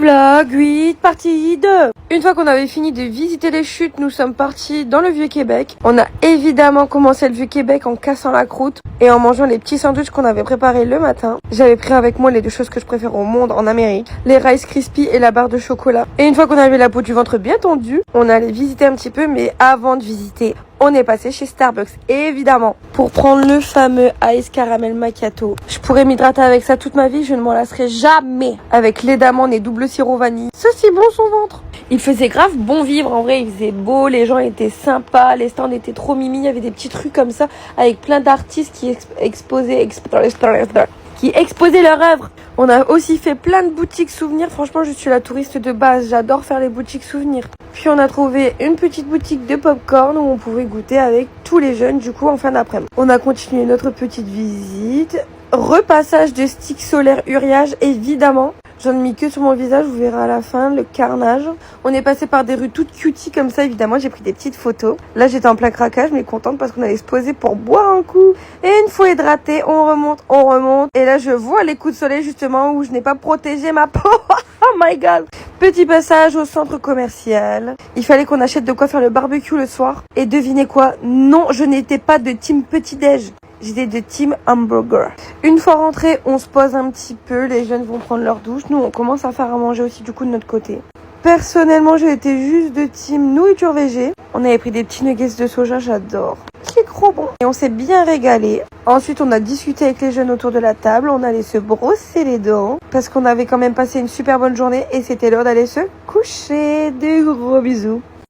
Vlog 8, partie 2. Une fois qu'on avait fini de visiter les chutes, nous sommes partis dans le Vieux-Québec. On a évidemment commencé le Vieux-Québec en cassant la croûte et en mangeant les petits sandwichs qu'on avait préparés le matin. J'avais pris avec moi les deux choses que je préfère au monde en Amérique, les Rice Krispies et la barre de chocolat. Et une fois qu'on avait la peau du ventre bien tendue, on allait visiter un petit peu, mais avant de visiter, on est passé chez Starbucks, évidemment, pour prendre le fameux Ice Caramel Macchiato. Je pourrais m'hydrater avec ça toute ma vie, je ne m'en lasserai jamais. Avec lait d'amande et double sirop vanille. Ceci bon son ventre. Il faisait grave bon vivre, en vrai, il faisait beau, les gens étaient sympas, les stands étaient trop mimi, il y avait des petits trucs comme ça, avec plein d'artistes qui exposaient leur œuvre. On a aussi fait plein de boutiques souvenirs. Franchement, je suis la touriste de base. J'adore faire les boutiques souvenirs. Puis on a trouvé une petite boutique de popcorn où on pouvait goûter avec tous les jeunes, du coup, en fin d'après-midi. On a continué notre petite visite. Repassage de stick solaire Uriage, évidemment. J'en ai mis que sur mon visage, vous verrez à la fin le carnage. On est passé par des rues toutes cuties comme ça, évidemment. J'ai pris des petites photos. Là, j'étais en plein craquage, mais contente parce qu'on allait se poser pour boire un coup. Et une fois hydraté, on remonte. Et là, je vois les coups de soleil, justement, où je n'ai pas protégé ma peau. Oh my god. Petit passage au centre commercial. Il fallait qu'on achète de quoi faire le barbecue le soir. Et devinez quoi? Non, je n'étais pas de team petit-déj. J'étais de team hamburger. Une fois rentré, on se pose un petit peu. Les jeunes vont prendre leur douche. Nous, on commence à faire à manger aussi du coup de notre côté. Personnellement, j'ai été juste de team nourriture végé. On avait pris des petits nuggets de soja, j'adore. C'est trop bon. Et on s'est bien régalé. Ensuite, on a discuté avec les jeunes autour de la table. On allait se brosser les dents parce qu'on avait quand même passé une super bonne journée et c'était l'heure d'aller se coucher. Des gros bisous.